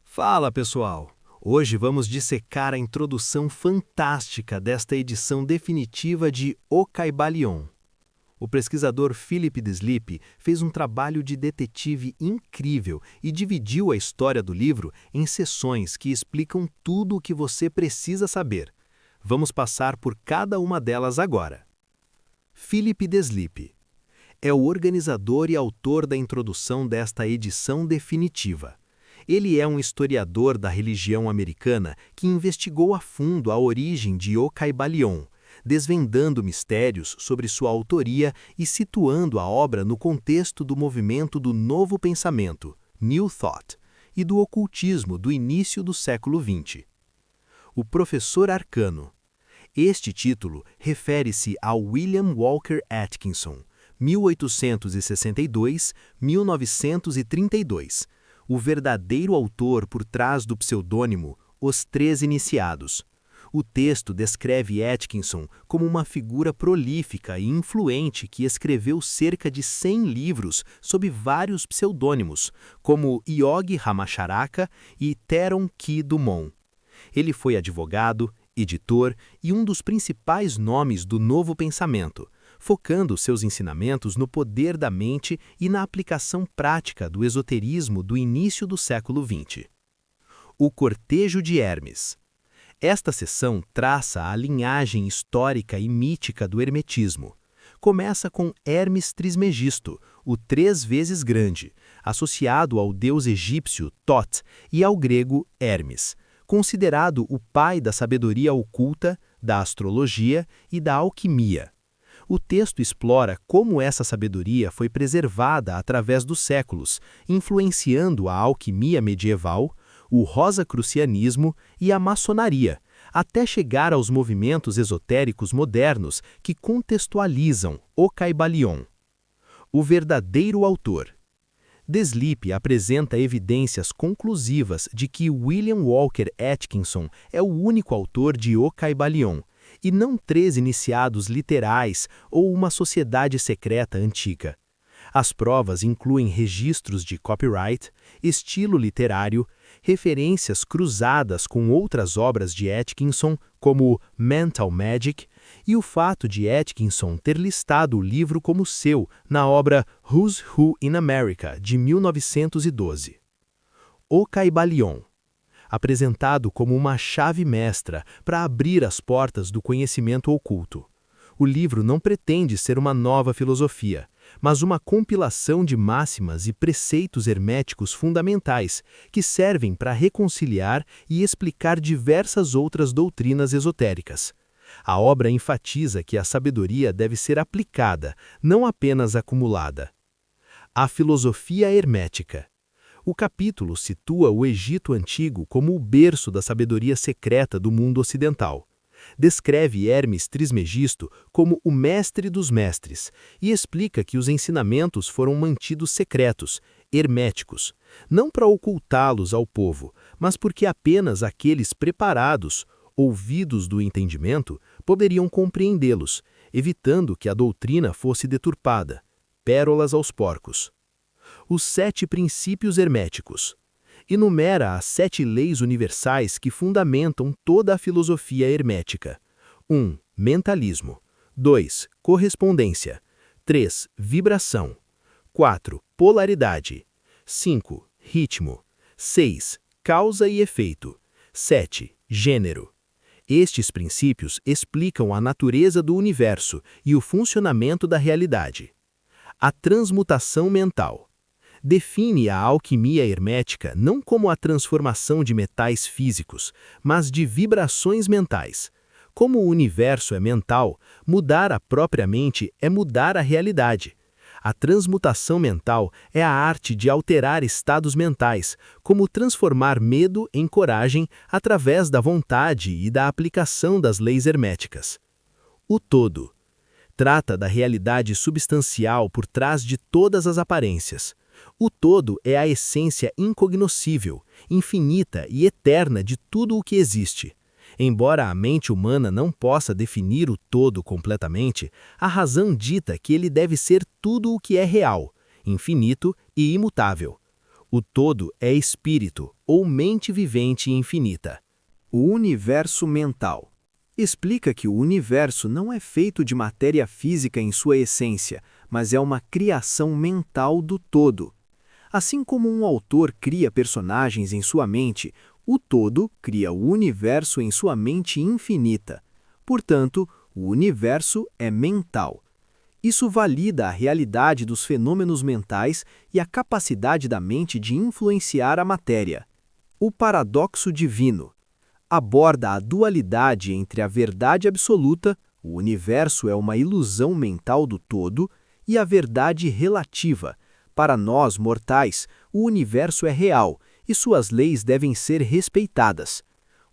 Fala, pessoal! Hoje vamos dissecar a introdução fantástica desta edição definitiva de O Caibalion. O pesquisador Philip Deslippe fez um trabalho de detetive incrível e dividiu a história do livro em seções que explicam tudo o que você precisa saber. Vamos passar por cada uma delas agora. Philip Deslippe é o organizador e autor da introdução desta edição definitiva. Ele é um historiador da religião americana que investigou a fundo a origem de O Caibalion, desvendando mistérios sobre sua autoria e situando a obra no contexto do movimento do Novo Pensamento, New Thought, e do ocultismo do início do século XX. O Professor Arcano. Este título refere-se a William Walker Atkinson, 1862-1932, o verdadeiro autor por trás do pseudônimo Os Três Iniciados. O texto descreve Atkinson como uma figura prolífica e influente que escreveu cerca de 100 livros sob vários pseudônimos, como Yogi Ramacharaka e Theron Ki Dumont. Ele foi advogado, editor e um dos principais nomes do Novo Pensamento, focando seus ensinamentos no poder da mente e na aplicação prática do esoterismo do início do século XX. O Cortejo de Hermes. Esta seção traça a linhagem histórica e mítica do hermetismo. Começa com Hermes Trismegisto, o 3 vezes grande, associado ao deus egípcio Thoth e ao grego Hermes, considerado o pai da sabedoria oculta, da astrologia e da alquimia. O texto explora como essa sabedoria foi preservada através dos séculos, influenciando a alquimia medieval, o rosacrucianismo e a maçonaria, até chegar aos movimentos esotéricos modernos que contextualizam o Caibalion. O verdadeiro autor. Deslippe apresenta evidências conclusivas de que William Walker Atkinson é o único autor de O Caibalion, e não 3 iniciados literais ou uma sociedade secreta antiga. As provas incluem registros de copyright, estilo literário, referências cruzadas com outras obras de Atkinson, como Mental Magic, e o fato de Atkinson ter listado o livro como seu na obra Who's Who in America, de 1912. O Caibalion. Apresentado como uma chave mestra para abrir as portas do conhecimento oculto. O livro não pretende ser uma nova filosofia, mas uma compilação de máximas e preceitos herméticos fundamentais que servem para reconciliar e explicar diversas outras doutrinas esotéricas. A obra enfatiza que a sabedoria deve ser aplicada, não apenas acumulada. A filosofia hermética. O capítulo situa o Egito Antigo como o berço da sabedoria secreta do mundo ocidental. Descreve Hermes Trismegisto como o mestre dos mestres e explica que os ensinamentos foram mantidos secretos, herméticos, não para ocultá-los ao povo, mas porque apenas aqueles preparados, ouvidos do entendimento, poderiam compreendê-los, evitando que a doutrina fosse deturpada. Pérolas aos porcos. Os 7 princípios herméticos. Enumera as 7 leis universais que fundamentam toda a filosofia hermética. 1. Mentalismo. 2. Correspondência. 3. Vibração. 4. Polaridade. 5. Ritmo. 6. Causa e efeito. 7. Gênero. Estes princípios explicam a natureza do universo e o funcionamento da realidade. A transmutação mental. Define a alquimia hermética não como a transformação de metais físicos, mas de vibrações mentais. Como o universo é mental, mudar a própria mente é mudar a realidade. A transmutação mental é a arte de alterar estados mentais, como transformar medo em coragem através da vontade e da aplicação das leis herméticas. O todo. Trata da realidade substancial por trás de todas as aparências. O todo é a essência incognoscível, infinita e eterna de tudo o que existe. Embora a mente humana não possa definir o todo completamente, a razão dita que ele deve ser tudo o que é real, infinito e imutável. O todo é espírito, ou mente vivente infinita. O universo mental explica que o universo não é feito de matéria física em sua essência, mas é uma criação mental do todo. Assim como um autor cria personagens em sua mente, o todo cria o universo em sua mente infinita. Portanto, o universo é mental. Isso valida a realidade dos fenômenos mentais e a capacidade da mente de influenciar a matéria. O paradoxo divino aborda a dualidade entre a verdade absoluta, o universo é uma ilusão mental do todo, e a verdade relativa. Para nós, mortais, o universo é real e suas leis devem ser respeitadas.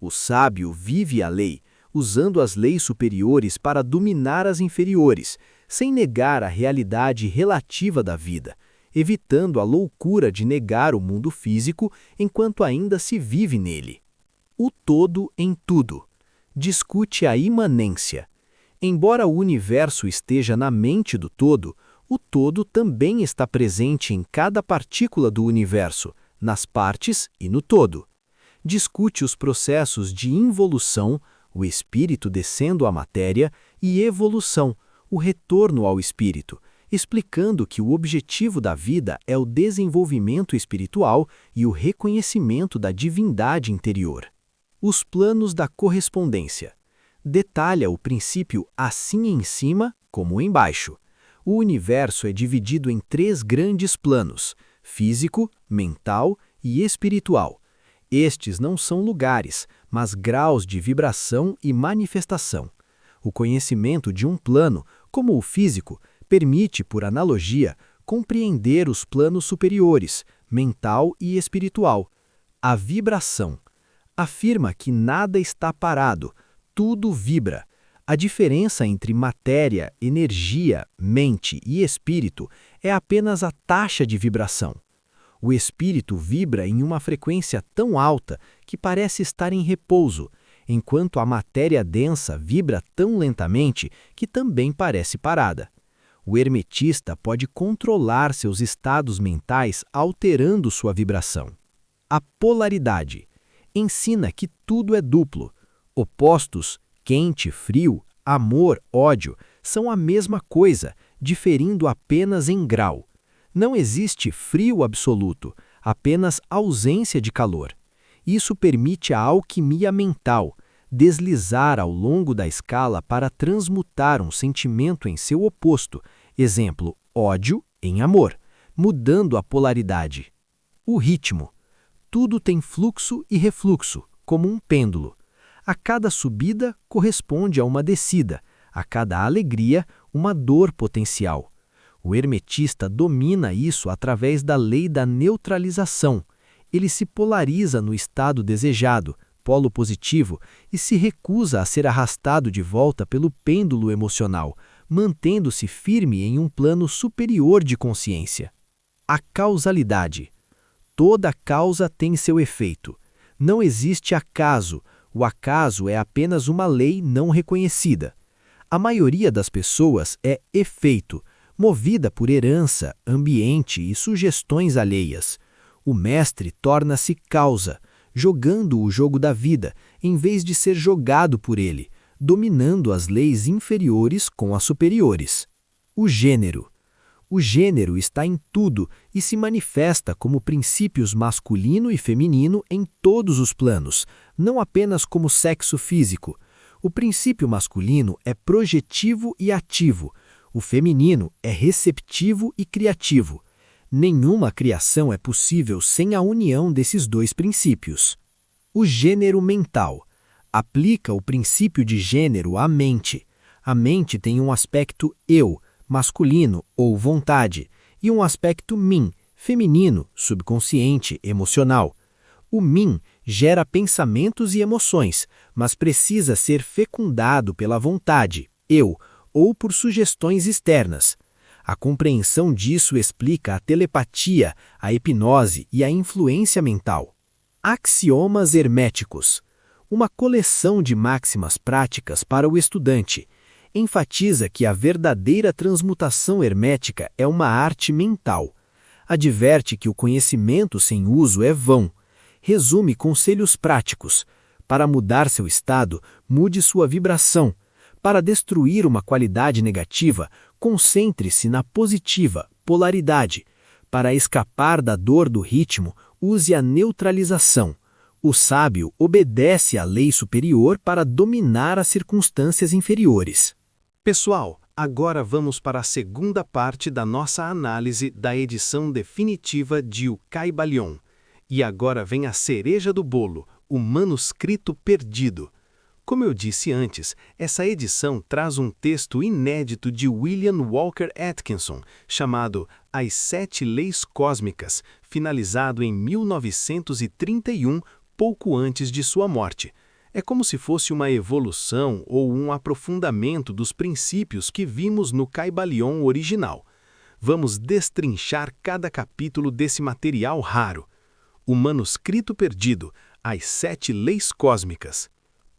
O sábio vive a lei, usando as leis superiores para dominar as inferiores, sem negar a realidade relativa da vida, evitando a loucura de negar o mundo físico enquanto ainda se vive nele. O todo em tudo discute a imanência. Embora o universo esteja na mente do todo, o todo também está presente em cada partícula do universo, nas partes e no todo. Discute os processos de involução, o espírito descendo à matéria, e evolução, o retorno ao espírito, explicando que o objetivo da vida é o desenvolvimento espiritual e o reconhecimento da divindade interior. Os planos da correspondência. Detalha o princípio assim em cima como embaixo. O universo é dividido em 3 grandes planos: físico, mental e espiritual. Estes não são lugares, mas graus de vibração e manifestação. O conhecimento de um plano, como o físico, permite, por analogia, compreender os planos superiores, mental e espiritual. A vibração afirma que nada está parado, tudo vibra. A diferença entre matéria, energia, mente e espírito é apenas a taxa de vibração. O espírito vibra em uma frequência tão alta que parece estar em repouso, enquanto a matéria densa vibra tão lentamente que também parece parada. O hermetista pode controlar seus estados mentais alterando sua vibração. A polaridade ensina que tudo é duplo. Opostos, quente, frio, amor, ódio, são a mesma coisa, diferindo apenas em grau. Não existe frio absoluto, apenas ausência de calor. Isso permite a alquimia mental, deslizar ao longo da escala para transmutar um sentimento em seu oposto, exemplo, ódio em amor, mudando a polaridade. O ritmo. Tudo tem fluxo e refluxo, como um pêndulo. A cada subida corresponde a uma descida, a cada alegria, uma dor potencial. O hermetista domina isso através da lei da neutralização. Ele se polariza no estado desejado, polo positivo, e se recusa a ser arrastado de volta pelo pêndulo emocional, mantendo-se firme em um plano superior de consciência. A causalidade. Toda causa tem seu efeito. Não existe acaso. O acaso é apenas uma lei não reconhecida. A maioria das pessoas é efeito, movida por herança, ambiente e sugestões alheias. O mestre torna-se causa, jogando o jogo da vida, em vez de ser jogado por ele, dominando as leis inferiores com as superiores. O gênero. O gênero está em tudo e se manifesta como princípios masculino e feminino em todos os planos, não apenas como sexo físico. O princípio masculino é projetivo e ativo. O feminino é receptivo e criativo. Nenhuma criação é possível sem a união desses 2 princípios. O gênero mental aplica o princípio de gênero à mente. A mente tem um aspecto eu, masculino ou vontade, e um aspecto mim, feminino, subconsciente, emocional. O mim gera pensamentos e emoções, mas precisa ser fecundado pela vontade, eu, ou por sugestões externas. A compreensão disso explica a telepatia, a hipnose e a influência mental. Axiomas herméticos. uma coleção de máximas práticas para o estudante. Enfatiza que a verdadeira transmutação hermética é uma arte mental. Adverte que o conhecimento sem uso é vão. Resume conselhos práticos. Para mudar seu estado, mude sua vibração. Para destruir uma qualidade negativa, concentre-se na positiva, polaridade. Para escapar da dor do ritmo, use a neutralização. O sábio obedece à lei superior para dominar as circunstâncias inferiores. Pessoal, agora vamos para a segunda parte da nossa análise da edição definitiva de O Kybalion. E agora vem a cereja do bolo, o manuscrito perdido. Como eu disse antes, essa edição traz um texto inédito de William Walker Atkinson, chamado As Sete Leis Cósmicas, finalizado em 1931, pouco antes de sua morte. É como se fosse uma evolução ou um aprofundamento dos princípios que vimos no Kybalion original. Vamos destrinchar cada capítulo desse material raro. O manuscrito perdido, As Sete Leis Cósmicas.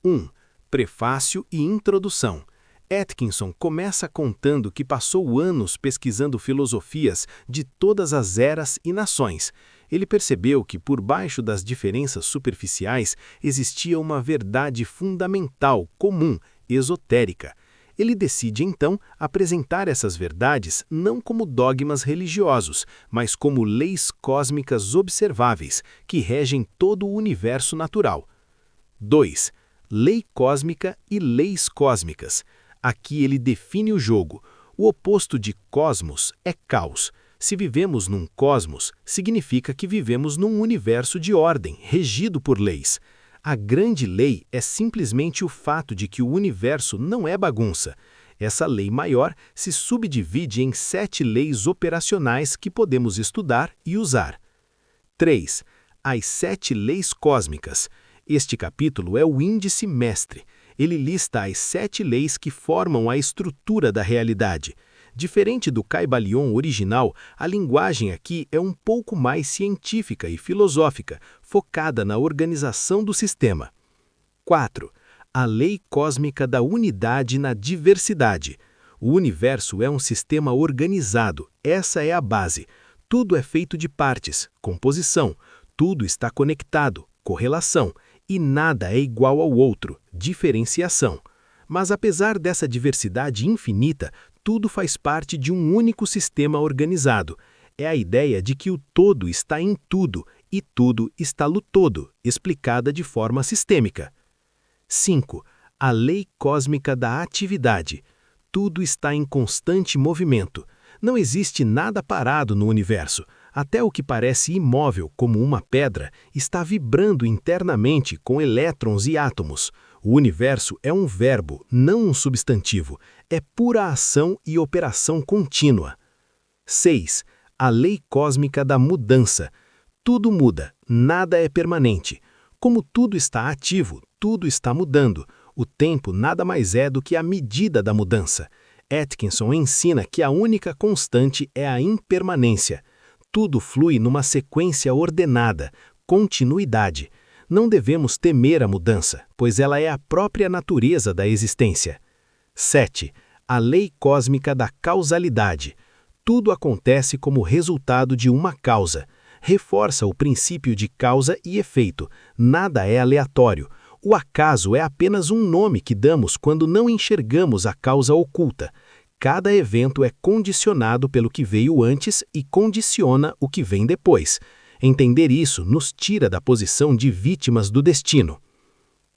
1. Prefácio e introdução. Atkinson começa contando que passou anos pesquisando filosofias de todas as eras e nações. Ele percebeu que por baixo das diferenças superficiais existia uma verdade fundamental, comum, esotérica. Ele decide então apresentar essas verdades não como dogmas religiosos, mas como leis cósmicas observáveis que regem todo o universo natural. 2. Lei cósmica e leis cósmicas. Aqui ele define o jogo. O oposto de cosmos é caos. Se vivemos num cosmos, significa que vivemos num universo de ordem, regido por leis. A grande lei é simplesmente o fato de que o universo não é bagunça. Essa lei maior se subdivide em 7 leis operacionais que podemos estudar e usar. 3. As 7 leis cósmicas. Este capítulo é o índice mestre. Ele lista as 7 leis que formam a estrutura da realidade. Diferente do Kybalion original, a linguagem aqui é um pouco mais científica e filosófica, focada na organização do sistema. 4. A lei cósmica da unidade na diversidade. O universo é um sistema organizado, essa é a base. Tudo é feito de partes, composição. Tudo está conectado, correlação. E nada é igual ao outro, diferenciação. Mas apesar dessa diversidade infinita, tudo faz parte de um único sistema organizado. É a ideia de que o todo está em tudo e tudo está no todo, explicada de forma sistêmica. 5. A lei cósmica da atividade. Tudo está em constante movimento. Não existe nada parado no universo. Até o que parece imóvel, como uma pedra, está vibrando internamente com elétrons e átomos. O universo é um verbo, não um substantivo. É pura ação e operação contínua. 6. A lei cósmica da mudança. Tudo muda, nada é permanente. Como tudo está ativo, tudo está mudando. O tempo nada mais é do que a medida da mudança. Atkinson ensina que a única constante é a impermanência. Tudo flui numa sequência ordenada, continuidade. Não devemos temer a mudança, pois ela é a própria natureza da existência. 7. A lei cósmica da causalidade. Tudo acontece como resultado de uma causa. Reforça o princípio de causa e efeito. Nada é aleatório. O acaso é apenas um nome que damos quando não enxergamos a causa oculta. Cada evento é condicionado pelo que veio antes e condiciona o que vem depois. Entender isso nos tira da posição de vítimas do destino.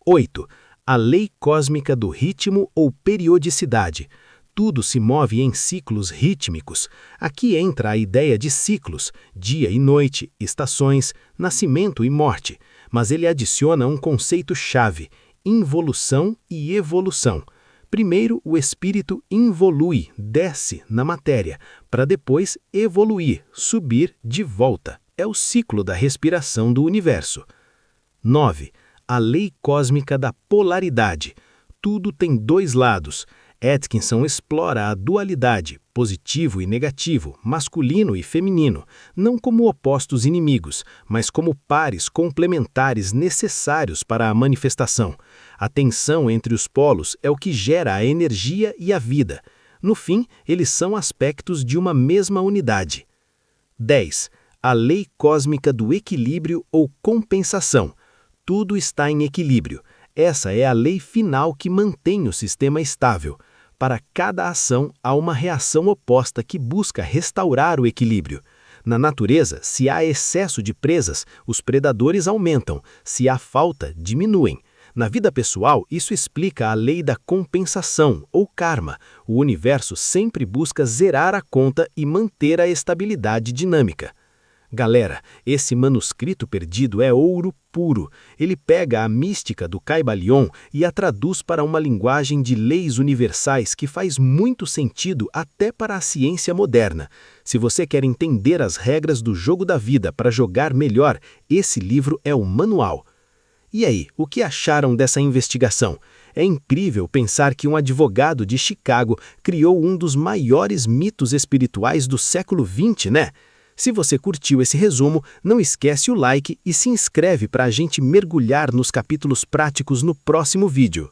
8. A lei cósmica do ritmo ou periodicidade. Tudo se move em ciclos rítmicos. Aqui entra a ideia de ciclos, dia e noite, estações, nascimento e morte. Mas ele adiciona um conceito-chave, involução e evolução. Primeiro, o espírito involui, desce na matéria, para depois evoluir, subir de volta. É o ciclo da respiração do universo. 9. A lei cósmica da polaridade. Tudo tem dois lados. Atkinson explora a dualidade, positivo e negativo, masculino e feminino, não como opostos inimigos, mas como pares complementares necessários para a manifestação. A tensão entre os polos é o que gera a energia e a vida. No fim, eles são aspectos de uma mesma unidade. 10. A lei cósmica do equilíbrio ou compensação. Tudo está em equilíbrio. Essa é a lei final que mantém o sistema estável. Para cada ação, há uma reação oposta que busca restaurar o equilíbrio. Na natureza, se há excesso de presas, os predadores aumentam. Se há falta, diminuem. Na vida pessoal, isso explica a lei da compensação, ou karma. O universo sempre busca zerar a conta e manter a estabilidade dinâmica. Galera, esse manuscrito perdido é ouro puro. Ele pega a mística do Kybalion e a traduz para uma linguagem de leis universais que faz muito sentido até para a ciência moderna. Se você quer entender as regras do jogo da vida para jogar melhor, esse livro é o manual. E aí, o que acharam dessa investigação? É incrível pensar que um advogado de Chicago criou um dos maiores mitos espirituais do século XX, né? Se você curtiu esse resumo, não esquece o like e se inscreve para a gente mergulhar nos capítulos práticos no próximo vídeo.